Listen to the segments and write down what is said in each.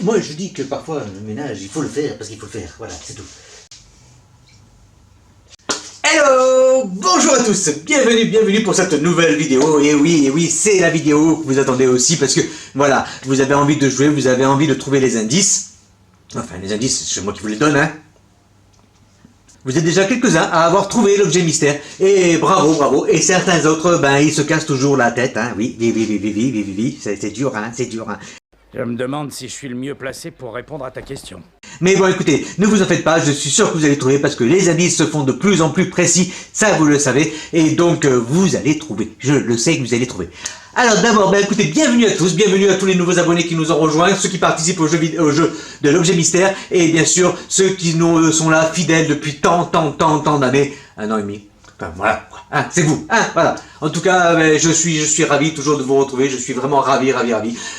Moi je dis que parfois le ménage il faut le faire parce qu'il faut le faire, voilà, c'est tout. Hello, bonjour à tous, bienvenue pour cette nouvelle vidéo. Et oui, c'est la vidéo que vous attendez aussi parce que voilà, vous avez envie de jouer, vous avez envie de trouver les indices. Enfin, les indices, c'est moi qui vous les donne, hein. Vous êtes déjà quelques-uns à avoir trouvé l'objet mystère. Et bravo. Et certains autres, ben, ils se cassent toujours la tête, hein. Oui, c'est dur, hein, c'est dur, hein. Je me demande si je suis le mieux placé pour répondre à ta question. Mais bon, écoutez, ne vous en faites pas, je suis sûr que vous allez trouver parce que les indices se font de plus en plus précis, ça vous le savez, et donc vous allez trouver. Je le sais que vous allez trouver. Alors d'abord, ben écoutez, bienvenue à tous, bienvenue à tous les nouveaux abonnés qui nous ont rejoints, ceux qui participent au jeu de l'objet mystère, et bien sûr ceux qui nous sont là fidèles depuis tant d'années, 1 an et demi. Enfin voilà, hein, c'est vous, hein, voilà. En tout cas, je suis ravi toujours de vous retrouver, je suis vraiment ravi.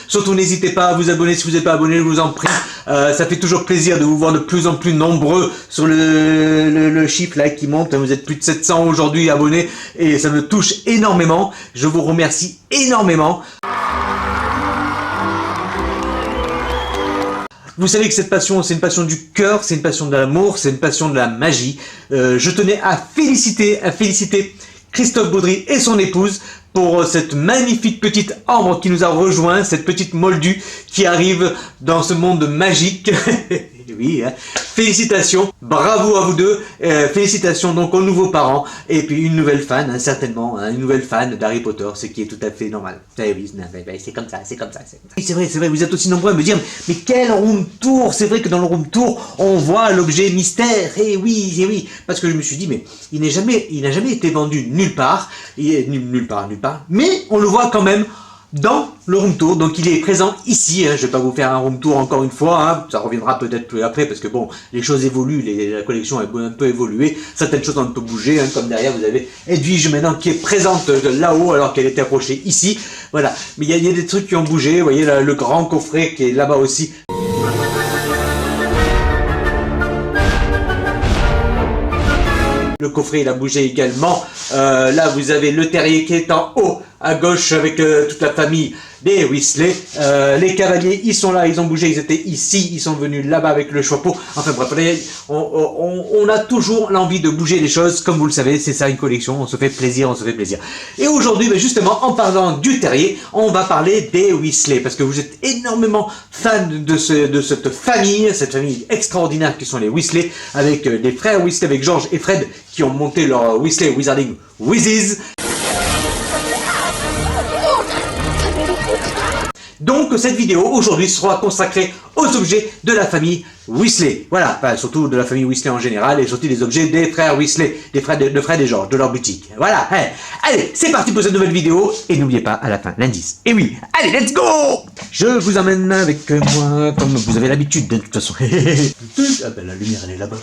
Surtout n'hésitez pas à vous abonner si vous n'êtes pas abonné, je vous en prie. Ça fait toujours plaisir de vous voir de plus en plus nombreux sur le chiffre là qui monte. Vous êtes plus de 700 aujourd'hui abonnés et ça me touche énormément. Je vous remercie énormément. Vous savez que cette passion, c'est une passion du cœur, c'est une passion de l'amour, c'est une passion de la magie. Je tenais à féliciter Christophe Baudry et son épouse pour cette magnifique petite Ambre qui nous a rejoint, cette petite moldue qui arrive dans ce monde magique. Oui, hein. Félicitations, bravo à vous deux, félicitations donc aux nouveaux parents, et puis une nouvelle fan, hein, certainement, hein, une nouvelle fan d'Harry Potter, ce qui est tout à fait normal. Oui, c'est comme ça. Oui, c'est vrai, vous êtes aussi nombreux à me dire, mais quel room tour? C'est vrai que dans le room tour, on voit l'objet mystère, et oui, parce que je me suis dit, mais il n'a jamais été vendu nulle part, nulle part, mais on le voit quand même dans le room tour, donc il est présent ici, hein. Je vais pas vous faire un room tour encore une fois, hein. Ça reviendra peut-être plus après parce que bon, les choses évoluent, la collection a un peu évolué, certaines choses ont un peu bougé, hein, comme derrière vous avez Edwige maintenant qui est présente là-haut alors qu'elle était approchée ici, voilà, mais il y a des trucs qui ont bougé, vous voyez le grand coffret qui est là-bas aussi. Le coffret il a bougé également. Là vous avez le terrier qui est en haut à gauche avec toute la famille des Weasley. Les cavaliers ils sont là, ils ont bougé, ils étaient ici, ils sont venus là-bas avec le chapeau. Enfin bref, on a toujours l'envie de bouger les choses, comme vous le savez, c'est ça une collection, on se fait plaisir. Et aujourd'hui, justement, en parlant du terrier, on va parler des Weasley, parce que vous êtes énormément fans de cette famille extraordinaire qui sont les Weasley, avec les frères Weasley, avec George et Fred, qui ont monté leur Weasley Wizarding Wizards. Donc cette vidéo aujourd'hui sera consacrée aux objets de la famille Weasley. Voilà, enfin, surtout de la famille Weasley en général et surtout des objets des frères Weasley, de Fred et George, de leur boutique. Voilà, allez, c'est parti pour cette nouvelle vidéo et n'oubliez pas à la fin l'indice. Et oui, allez, let's go! Je vous emmène avec moi comme vous avez l'habitude de toute façon. Ah ben la lumière elle est là-bas.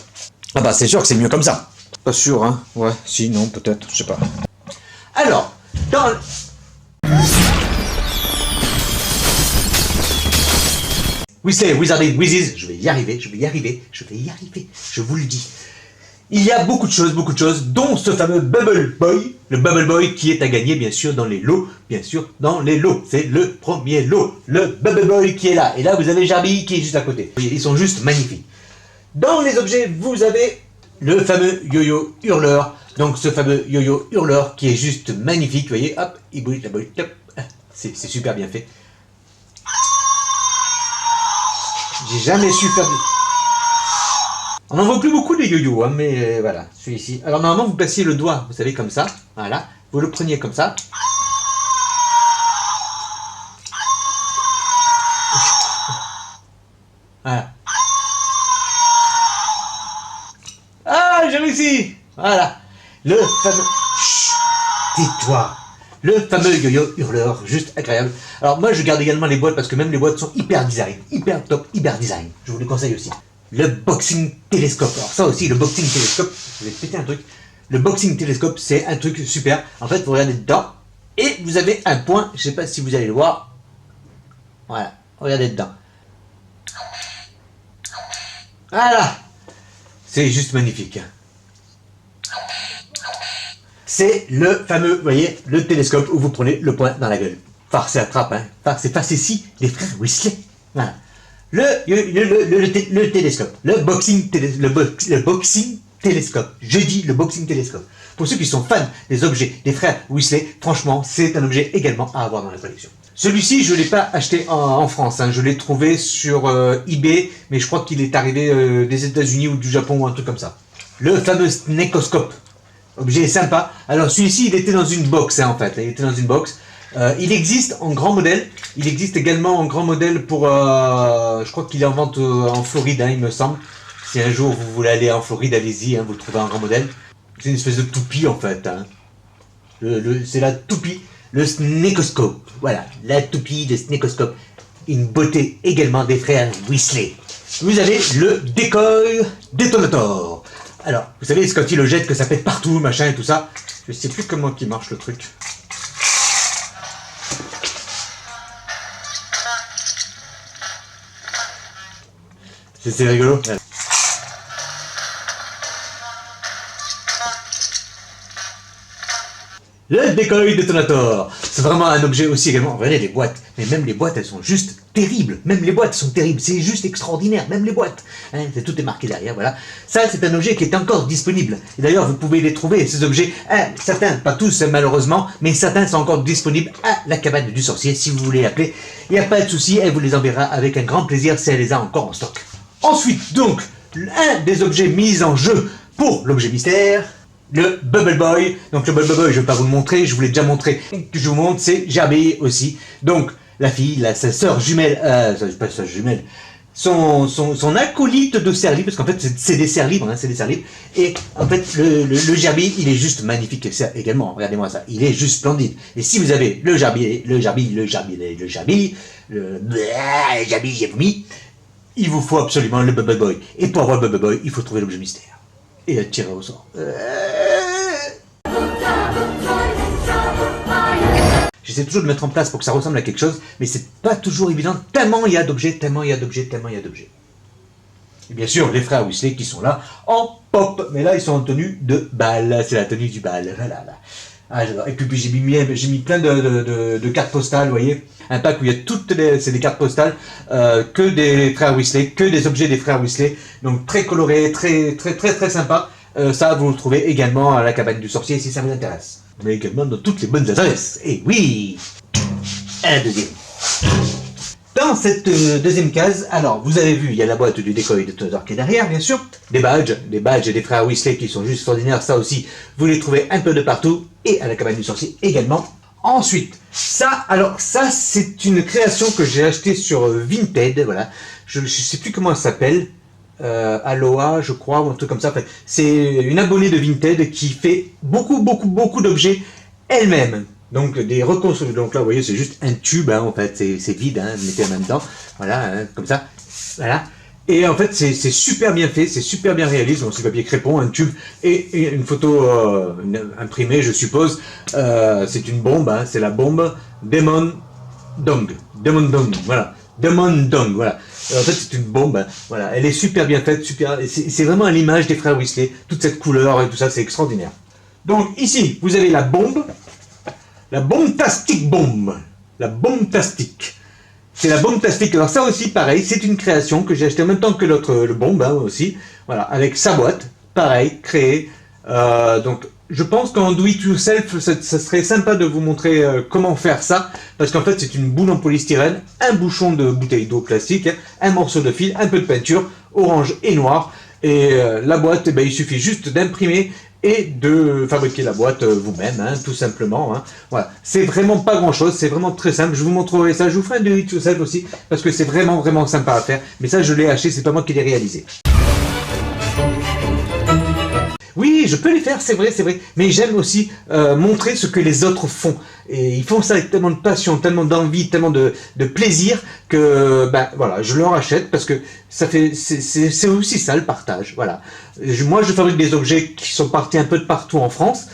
Ah bah c'est sûr que c'est mieux comme ça. Pas sûr, hein? Ouais, si, non, peut-être, je sais pas. Alors, dans... Weasley Wizarding Wizards, je vais y arriver, je vous le dis. Il y a beaucoup de choses, dont ce fameux Bubble Boy, le Bubble Boy qui est à gagner bien sûr dans les lots, c'est le premier lot, le Bubble Boy qui est là, et là vous avez Jarby qui est juste à côté, ils sont juste magnifiques. Dans les objets, vous avez le fameux yo-yo hurleur, donc ce fameux yo-yo hurleur qui est juste magnifique, vous voyez, hop, il bouge, hop, c'est super bien fait. J'ai jamais su faire de... On n'en voit plus beaucoup des yo-yo, hein, mais voilà, celui-ci. Alors normalement, vous passiez le doigt, vous savez, comme ça, voilà. Vous le preniez comme ça. Voilà. Ah, j'ai réussi! Voilà. Le fameux... Chut, tais-toi! Le fameux yo-yo hurleur, juste agréable. Alors moi je garde également les boîtes parce que même les boîtes sont hyper design, hyper top, hyper design. Je vous les conseille aussi. Le boxing télescope. Alors ça aussi, le boxing télescope, je vais péter un truc. Le boxing télescope, c'est un truc super. En fait, vous regardez dedans et vous avez un point, je sais pas si vous allez le voir. Voilà, regardez dedans. Voilà. C'est juste magnifique. C'est le fameux, vous voyez, le télescope où vous prenez le point dans la gueule. Farce et attrape, hein. C'est facétie des frères Weasley. Voilà. le télescope. Le boxing télescope. Je dis le boxing télescope. Pour ceux qui sont fans des objets des frères Weasley, franchement, c'est un objet également à avoir dans la collection. Celui-ci, je ne l'ai pas acheté en France, hein. Je l'ai trouvé sur eBay, mais je crois qu'il est arrivé des États-Unis ou du Japon ou un truc comme ça. Le fameux Snakoscope. Objet sympa. Alors celui-ci, il était dans une box, hein, en fait. Il était dans une box. Il existe en grand modèle. Il existe également en grand modèle pour... je crois qu'il est en vente en Floride, hein, il me semble. Si un jour vous voulez aller en Floride, allez-y, hein, vous le trouvez en grand modèle. C'est une espèce de toupie, en fait. Hein. C'est la toupie, le Snakoscope. Voilà, la toupie, le Snakoscope. Une beauté également des frères Weasley. Vous avez le Decoy Detonator. Alors, vous savez, c'est quand il le jette que ça pète partout, machin et tout ça. Je sais plus comment qui marche le truc. C'est rigolo. Le Decoy Detonator. C'est vraiment un objet aussi également. Regardez les boîtes. Mais même les boîtes, elles sont juste terribles. Même les boîtes sont terribles. C'est juste extraordinaire. Même les boîtes. Hein, tout est marqué derrière, voilà. Ça, c'est un objet qui est encore disponible. Et d'ailleurs, vous pouvez les trouver, ces objets. Hein, certains, pas tous malheureusement, mais certains sont encore disponibles à la cabane du sorcier. Si vous voulez l'appeler, il n'y a pas de souci. Elle vous les enverra avec un grand plaisir si elle les a encore en stock. Ensuite, donc, un des objets mis en jeu pour l'objet mystère. Le Bubble Boy. Donc le Bubble Boy, je ne vais pas vous le montrer, je vous l'ai déjà montré. Je vous montre, c'est Gerbille aussi. Donc la fille, sa sœur jumelle, pas sa jumelle, son acolyte de serre libre, parce qu'en fait c'est des serres libres, hein, c'est des serres libres. Et en fait le Gerbille, il est juste magnifique également. Regardez-moi ça, il est juste splendide. Et si vous avez le Gerbille, j'ai vomi, il vous faut absolument le Bubble Boy. Et pour avoir le Bubble Boy, il faut trouver l'objet mystère. Et tirer au sort. J'essaie toujours de mettre en place pour que ça ressemble à quelque chose, mais c'est pas toujours évident, tellement il y a d'objets. Et bien sûr, les frères Weasley qui sont là en pop, mais là ils sont en tenue de bal, c'est la tenue du bal, voilà. Ah, j'adore. Et puis j'ai mis plein de cartes postales, vous voyez. Un pack où il y a c'est des cartes postales, que des frères Weasley, que des objets des frères Weasley. Donc très coloré, très sympa. Ça, vous le trouvez également à la cabane du sorcier si ça vous intéresse. Mais également dans toutes les bonnes adresses. Et oui, un deuxième. Dans cette deuxième case, alors vous avez vu, il y a la boîte du Decoy Detonator qui est derrière, bien sûr. Des badges des frères Weasley qui sont juste extraordinaires. Ça aussi, vous les trouvez un peu de partout. Et à la cabane du sorcier également. Ensuite, ça c'est une création que j'ai achetée sur Vinted, voilà. Je sais plus comment elle s'appelle. Aloha, je crois, ou un truc comme ça. Enfin, c'est une abonnée de Vinted qui fait beaucoup d'objets elle-même. Donc des reconstructions. Donc là, vous voyez, c'est juste un tube, hein, en fait, c'est vide, hein, vous mettez la main dedans, voilà, hein, comme ça, voilà. Et en fait, c'est super bien fait, c'est super bien réalisé. Donc c'est papier crépon, un tube et une photo imprimée, je suppose. C'est une bombe, hein, c'est la bombe Demon Dong, voilà. Demon Dong, voilà. En fait, c'est une bombe, hein, voilà. Elle est super bien faite, c'est vraiment à l'image des frères Weasley. Toute cette couleur et tout ça, c'est extraordinaire. Donc ici, vous avez la bombe tastique bombe. La bombe tastique. C'est la bombe tastique. Alors ça aussi, pareil, c'est une création que j'ai acheté en même temps que le bombe, hein, aussi. Voilà, avec sa boîte, pareil, créée. Donc, je pense qu'en do it yourself, ça serait sympa de vous montrer comment faire ça, parce qu'en fait, c'est une boule en polystyrène, un bouchon de bouteille d'eau classique, hein, un morceau de fil, un peu de peinture, orange et noir. Et la boîte, il suffit juste d'imprimer et de fabriquer la boîte vous-même, hein, tout simplement. Hein. Voilà, c'est vraiment pas grand-chose, c'est vraiment très simple. Je vous montrerai ça, je vous ferai un do it yourself aussi, parce que c'est vraiment sympa à faire. Mais ça, je l'ai acheté, c'est pas moi qui l'ai réalisé. Oui, je peux les faire, c'est vrai, mais j'aime aussi montrer ce que les autres font. Et ils font ça avec tellement de passion, tellement d'envie, tellement de plaisir que, voilà, je leur achète parce que c'est aussi ça le partage, voilà. Moi, je fabrique des objets qui sont partis un peu de partout en France.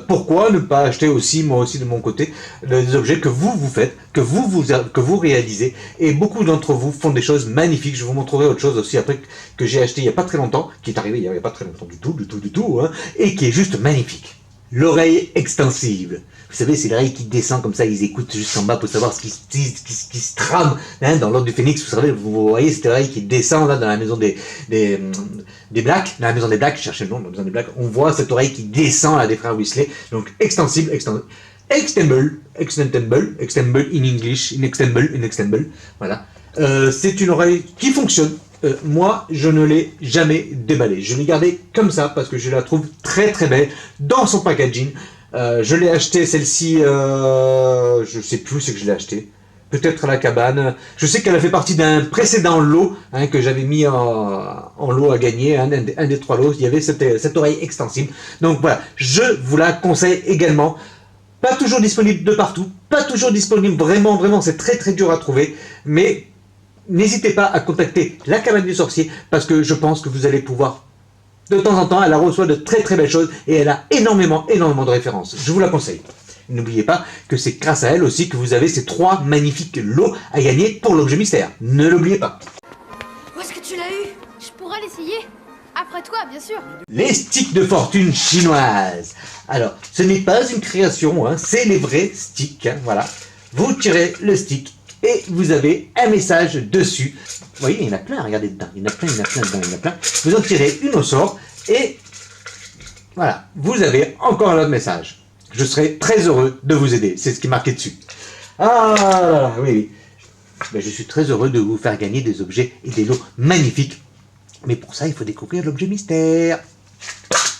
Pourquoi ne pas acheter aussi, moi aussi de mon côté, des objets que vous faites, que vous réalisez, et beaucoup d'entre vous font des choses magnifiques. Je vous montrerai autre chose aussi après que j'ai acheté il n'y a pas très longtemps, qui est arrivé il n'y a pas très longtemps du tout, hein, et qui est juste magnifique. l'oreille extensible. Vous savez, c'est l'oreille qui descend comme ça, ils écoutent jusqu'en bas pour savoir ce qui se trame hein, dans l'ordre du phénix. Vous savez, vous voyez cette oreille qui descend là dans la maison des Blacks, dans la maison des Blacks, cherchez le nom, dans la maison des Blacks, on voit cette oreille qui descend là des frères Weasley, donc extensible, extendable in English, inextendable, voilà. C'est une oreille qui fonctionne. Moi, je ne l'ai jamais déballée. Je l'ai gardée comme ça parce que je la trouve très très belle dans son packaging. Je l'ai acheté celle-ci, je sais plus ce que je l'ai acheté. Peut-être à la cabane. Je sais qu'elle a fait partie d'un précédent lot hein, que j'avais mis en lot à gagner, un des 3 lots. Il y avait cette oreille extensible. Donc voilà, je vous la conseille également. Pas toujours disponible de partout, pas toujours disponible vraiment, c'est très très dur à trouver. Mais n'hésitez pas à contacter la cabane du sorcier parce que je pense que vous allez pouvoir. De temps en temps, elle reçoit de très très belles choses et elle a énormément de références. Je vous la conseille. N'oubliez pas que c'est grâce à elle aussi que vous avez ces 3 magnifiques lots à gagner pour l'objet mystère. Ne l'oubliez pas. Où est-ce que tu l'as eu? Je pourrais l'essayer. Après toi, bien sûr. Les sticks de fortune chinoises. Alors, ce n'est pas une création, hein, c'est les vrais sticks. Hein, voilà. Vous tirez le stick et vous avez un message dessus. Vous voyez, il y en a plein, regardez dedans. Il y en a plein dedans. Vous en tirez une au sort et voilà, vous avez encore un autre message. Je serai très heureux de vous aider. C'est ce qui est marqué dessus. Ah, oui. Ben, je suis très heureux de vous faire gagner des objets et des lots magnifiques. Mais pour ça, il faut découvrir l'objet mystère.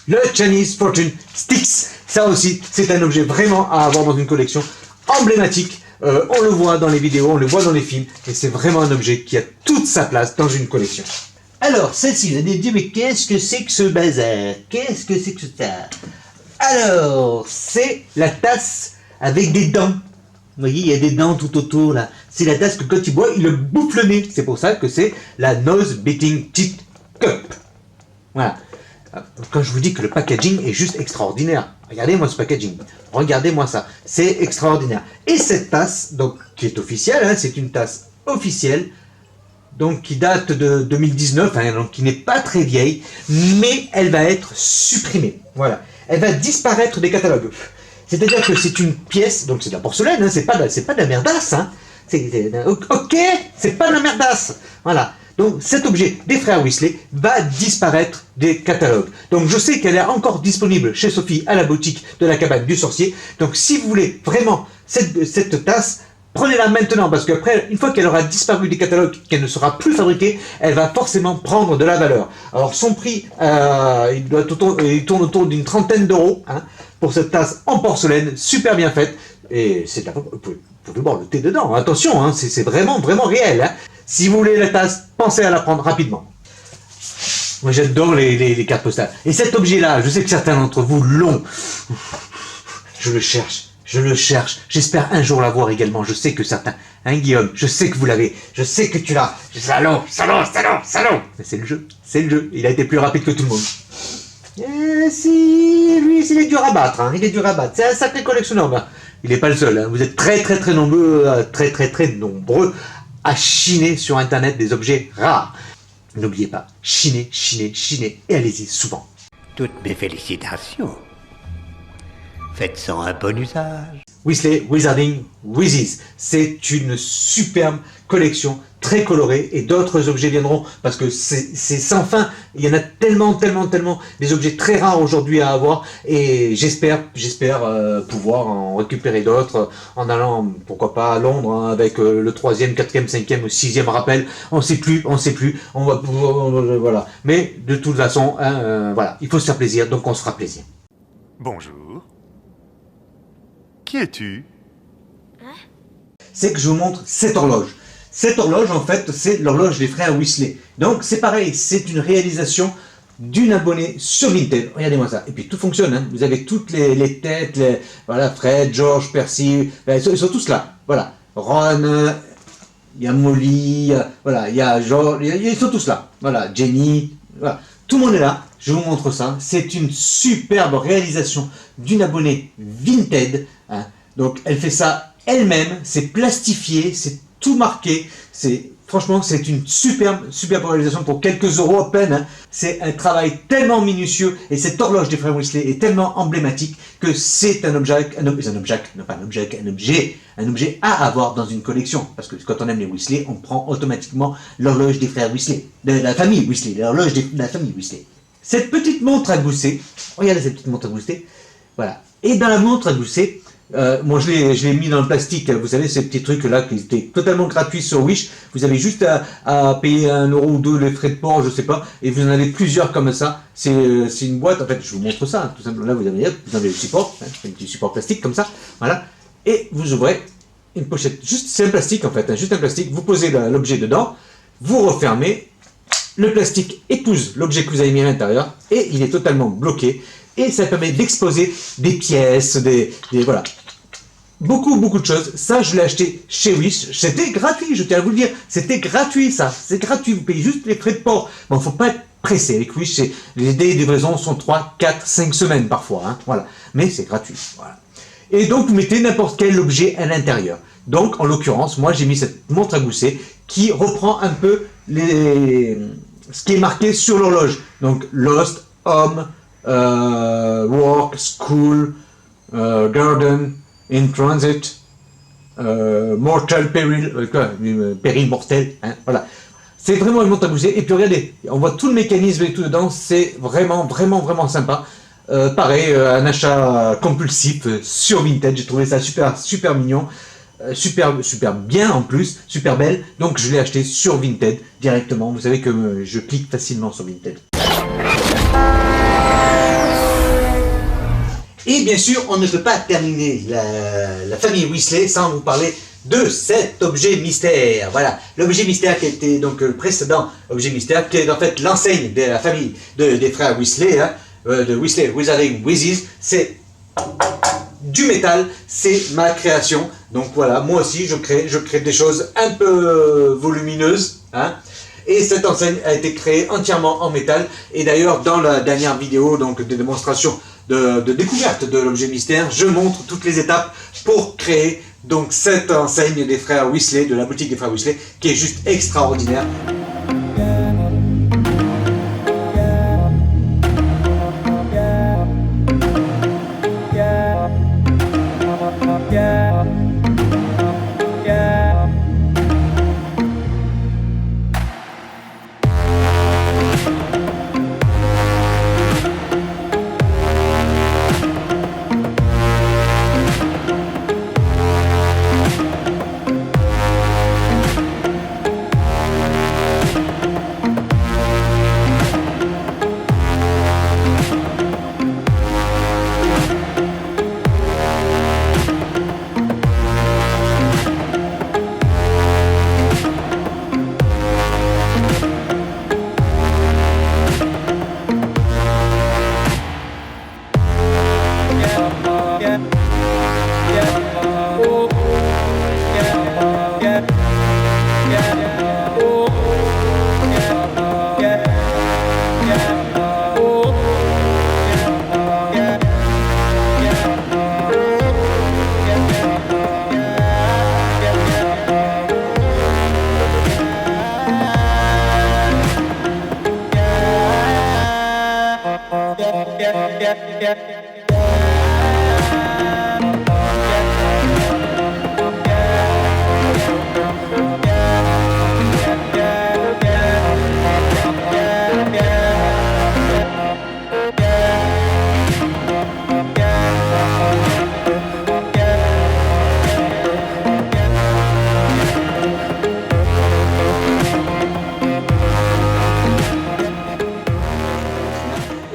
Le Chinese Fortune Sticks. Ça aussi, c'est un objet vraiment à avoir dans une collection emblématique. On le voit dans les vidéos, on le voit dans les films. Et c'est vraiment un objet qui a toute sa place dans une collection. Alors, celle-ci, vous allez me dire, mais qu'est-ce que c'est que ce bazar? Qu'est-ce que c'est que ça? Alors, c'est la tasse avec des dents. Vous voyez, il y a des dents tout autour là. C'est la tasse que quand il boit, il le bouffe le nez. C'est pour ça que c'est la Nose Beating Teeth Cup. Voilà. Quand je vous dis que le packaging est juste extraordinaire, regardez-moi ce packaging. Regardez-moi ça. C'est extraordinaire. Et cette tasse, donc, qui est officielle, hein, c'est une tasse officielle, donc qui date de 2019, hein, donc qui n'est pas très vieille, mais elle va être supprimée. Voilà. Elle va disparaître des catalogues. C'est-à-dire que c'est une pièce, donc c'est de la porcelaine, hein, c'est pas de la merdasse, hein. Ok, c'est pas de la merdasse. Voilà. Donc cet objet des frères Weasley va disparaître des catalogues. Donc je sais qu'elle est encore disponible chez Sophie à la boutique de la cabane du sorcier. Donc si vous voulez vraiment cette tasse, prenez-la maintenant, parce qu'après, une fois qu'elle aura disparu des catalogues, qu'elle ne sera plus fabriquée, elle va forcément prendre de la valeur. Alors son prix, il tourne autour d'une 30aine d'euros hein, pour cette tasse en porcelaine, super bien faite. Et c'est de la... Vous pouvez boire le thé dedans, attention, hein, c'est vraiment réel. Hein. Si vous voulez la tasse, pensez à la prendre rapidement. Moi j'adore les cartes postales. Et cet objet-là, je sais que certains d'entre vous l'ont. Je le cherche. J'espère un jour l'avoir également. Je sais que certains... Hein Guillaume, je sais que vous l'avez. Je sais que tu l'as. Salaud. Mais c'est le jeu. Il a été plus rapide que tout le monde. Si, lui, il est dur à battre. Hein. C'est un sacré collectionneur. Ben, il n'est pas le seul. Hein. Vous êtes très nombreux, très nombreux à chiner sur Internet des objets rares. N'oubliez pas, chinez et allez-y souvent. Toutes mes félicitations. Faites-en un bon usage. Weasley Wizarding Wizzies, c'est une superbe collection, très colorée, et d'autres objets viendront, parce que c'est sans fin. Il y en a tellement, des objets très rares aujourd'hui à avoir, et j'espère pouvoir en récupérer d'autres, en allant, pourquoi pas, à Londres, hein, avec le 3e, 4e, 5e ou 6e rappel, on sait plus, on va pouvoir, voilà. Mais de toute façon, hein, voilà, il faut se faire plaisir, donc on se fera plaisir. Bonjour. Qui es-tu? C'est que je vous montre cette horloge. Cette horloge, en fait, c'est l'horloge des frères Weasley. Donc, c'est pareil, c'est une réalisation d'une abonnée sur Vinted. Regardez-moi ça. Et puis, tout fonctionne. Hein. Vous avez toutes les têtes, voilà, Fred, George, Percy, ils sont tous là. Voilà. Ron, il y a Molly, voilà, il y a George, ils sont tous là. Voilà, Jenny, voilà. Tout le monde est là. Je vous montre ça. C'est une superbe réalisation d'une abonnée Vinted. Hein. Donc, elle fait ça elle-même. C'est plastifié. C'est tout marqué. Franchement, c'est une superbe réalisation pour quelques euros à peine. Hein. C'est un travail tellement minutieux et cette horloge des frères Weasley est tellement emblématique que c'est un objet à avoir dans une collection. Parce que quand on aime les Weasley, on prend automatiquement l'horloge des frères Weasley, de la famille Weasley, l'horloge de la famille Weasley. Cette petite montre à gousset, regardez cette petite montre à gousset, voilà. Et dans la montre à gousset, moi je l'ai mis dans le plastique, vous savez ces petits trucs là qui étaient totalement gratuits sur Wish, vous avez juste à payer 1 euro ou 2 les frais de port, je sais pas, et vous en avez plusieurs comme ça, c'est une boîte, en fait je vous montre ça, tout simplement, là vous avez le support, hein, un petit support plastique comme ça, voilà, et vous ouvrez une pochette, c'est un plastique en fait, hein, juste un plastique, vous posez l'objet dedans, vous refermez, le plastique épouse l'objet que vous avez mis à l'intérieur, et il est totalement bloqué, et ça permet d'exposer des pièces, voilà. Beaucoup de choses. Ça, je l'ai acheté chez Wish. C'était gratuit, je tiens à vous le dire. C'était gratuit, ça. C'est gratuit. Vous payez juste les frais de port. Bon, faut pas être pressé avec Wish. Les délais de livraison sont 3, 4, 5 semaines parfois. Hein, voilà. Mais c'est gratuit. Voilà. Et donc, vous mettez n'importe quel objet à l'intérieur. Donc, en l'occurrence, moi, j'ai mis cette montre à gousset qui reprend un peu ce qui est marqué sur l'horloge. Donc, Lost, Home, Work, School, Garden, In Transit, Mortal Peril, péril mortel, hein, voilà. C'est vraiment une montre à gousset. Et puis regardez, on voit tout le mécanisme et tout dedans, c'est vraiment sympa. Pareil, un achat compulsif sur Vinted, j'ai trouvé ça super mignon, super bien en plus, super belle. Donc je l'ai acheté sur Vinted directement. Vous savez que je clique facilement sur Vinted. Et bien sûr, on ne peut pas terminer la famille Weasley sans vous parler de cet objet mystère. Voilà, l'objet mystère qui était donc le précédent objet mystère, qui est en fait l'enseigne de la famille des frères Weasley, hein, de Weasley Wizarding Wizards. C'est du métal, c'est ma création. Donc voilà, moi aussi je crée des choses un peu volumineuses, hein. Et cette enseigne a été créée entièrement en métal. Et d'ailleurs, dans la dernière vidéo donc de démonstration de découverte de l'objet mystère, je montre toutes les étapes pour créer donc cette enseigne des frères Weasley, de la boutique des frères Weasley, qui est juste extraordinaire.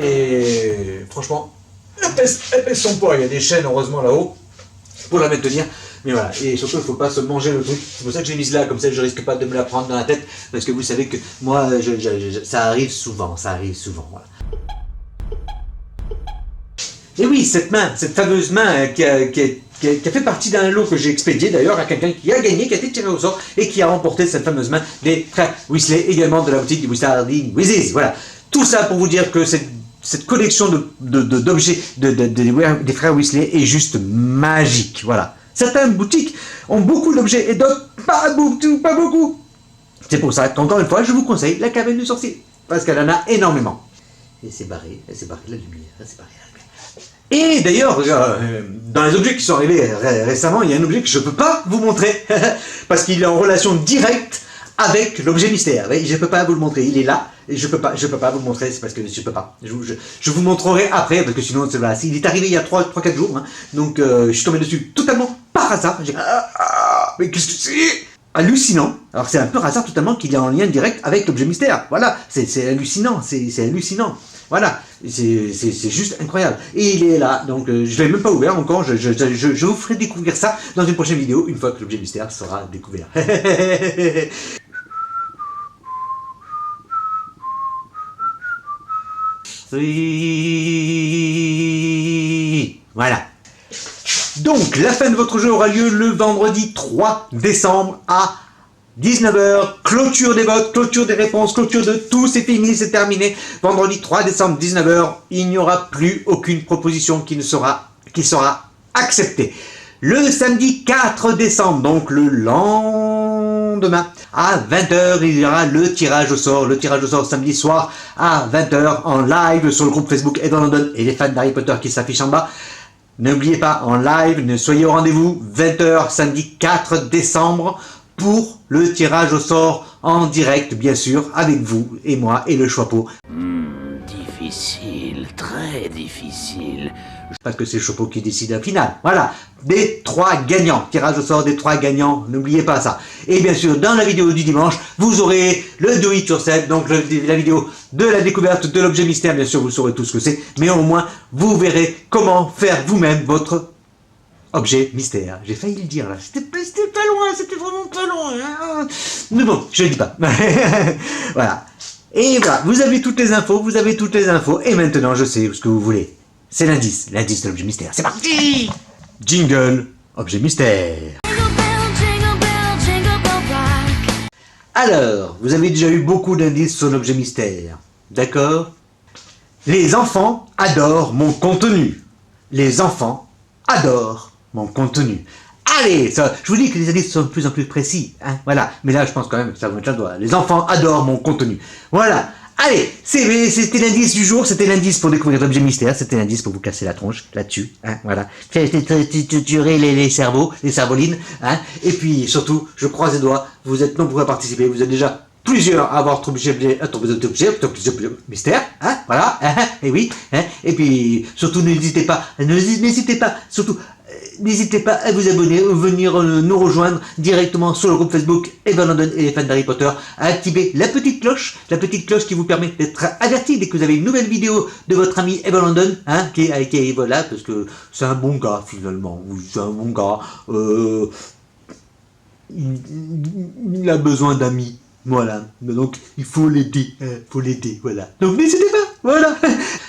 Et franchement, elle pèse son poids. Il y a des chaînes heureusement là-haut pour la maintenir. Mais voilà, et surtout il ne faut pas se manger le truc. C'est pour ça que je l'ai mise là, comme ça je risque pas de me la prendre dans la tête. Parce que vous savez que moi, ça arrive souvent, voilà. Et oui, cette fameuse main qui a fait partie d'un lot que j'ai expédié d'ailleurs à quelqu'un qui a gagné, qui a été tiré au sort et qui a remporté cette fameuse main des frères Weasley, également de la boutique du Wizarding Wizards. Voilà, tout ça pour vous dire que cette collection d'objets des frères Weasley est juste magique, voilà. Certaines boutiques ont beaucoup d'objets et d'autres pas beaucoup. C'est pour ça qu'encore une fois, je vous conseille la cabane du sorcier. Parce qu'elle en a énormément. Et c'est barré, la lumière, c'est barré la lumière. Et d'ailleurs, dans les objets qui sont arrivés récemment, il y a un objet que je ne peux pas vous montrer. Parce qu'il est en relation directe avec l'objet mystère. Oui, je ne peux pas vous le montrer, il est là. Et je peux pas vous le montrer, c'est parce que je peux pas. Je vous montrerai après, parce que sinon, voilà, il est arrivé il y a 3-4 jours. Hein, donc, je suis tombé dessus totalement par hasard. Mais qu'est-ce que c'est? Hallucinant. Alors c'est un peu hasard totalement qu'il est en lien direct avec l'objet mystère. Voilà, c'est hallucinant, c'est hallucinant. Voilà, c'est juste incroyable. Et il est là, donc je ne l'ai même pas ouvert encore. Je vous ferai découvrir ça dans une prochaine vidéo, une fois que l'objet mystère sera découvert. Voilà. Donc, la fin de votre jeu aura lieu le vendredi 3 décembre à 19h. Clôture des votes, clôture des réponses, clôture de tout, c'est fini, c'est terminé. Vendredi 3 décembre, 19h, il n'y aura plus aucune proposition qui sera acceptée. Le samedi 4 décembre, donc le lendemain, à 20h, il y aura le tirage au sort. Le tirage au sort samedi soir à 20h en live sur le groupe Facebook Everlondon et les fans d'Harry Potter qui s'affichent en bas. N'oubliez pas, en live, ne soyez au rendez-vous, 20h, samedi 4 décembre, pour le tirage au sort en direct, bien sûr, avec vous et moi et le Choixpeau. Difficile, très difficile. Parce que c'est le Choixpeau qui décide la finale. Voilà, des 3 gagnants. Tirage au sort des 3 gagnants, n'oubliez pas ça. Et bien sûr, dans la vidéo du dimanche, vous aurez le Do It Yourself, donc la vidéo de la découverte de l'objet mystère. Bien sûr, vous saurez tout ce que c'est, mais au moins, vous verrez comment faire vous-même votre objet mystère. J'ai failli le dire là, c'était pas loin, c'était vraiment pas loin. Hein. Mais bon, je le dis pas. Voilà. Et voilà, vous avez toutes les infos, et maintenant je sais ce que vous voulez. C'est l'indice de l'objet mystère. C'est parti! Jingle, objet mystère. Alors, vous avez déjà eu beaucoup d'indices sur l'objet mystère, d'accord? Les enfants adorent mon contenu. Les enfants adorent mon contenu. Allez, ça, je vous dis que les indices sont de plus en plus précis, hein, voilà. Mais là, je pense quand même que ça vous mettre le doigt. Les enfants adorent mon contenu. Voilà. Allez, c'était l'indice du jour, c'était l'indice pour découvrir l'objet mystère, c'était l'indice pour vous casser la tronche, là-dessus, hein, voilà. Triturer les cerveaux, les cerveaux-lines, hein. Et puis, surtout, je croise les doigts, vous êtes nombreux à participer, vous êtes déjà plusieurs à avoir trouvé objet mystère, hein, voilà, hein, et oui, hein. Et puis, surtout, n'hésitez pas, surtout, n'hésitez pas à vous abonner ou venir nous rejoindre directement sur le groupe Facebook Everlondon et les fans d'Harry Potter, à activer la petite cloche qui vous permet d'être averti dès que vous avez une nouvelle vidéo de votre ami Everlondon, hein, qui voilà, parce que c'est un bon gars finalement, c'est un bon gars, il a besoin d'amis. Voilà, donc il faut l'aider, voilà. Donc n'hésitez pas, voilà.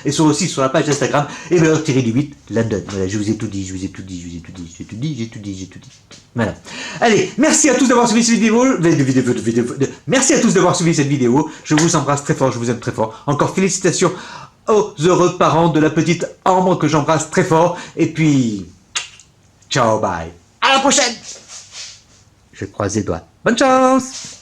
Et aussi sur la page Instagram, Ever-8 London. Voilà, je vous ai tout dit. Voilà. Allez, merci à tous d'avoir suivi cette vidéo. Merci à tous d'avoir suivi cette vidéo. Je vous embrasse très fort, je vous aime très fort. Encore félicitations aux heureux parents de la petite Ambre que j'embrasse très fort. Et puis, ciao, bye. À la prochaine. Je croise les doigts. Bonne chance.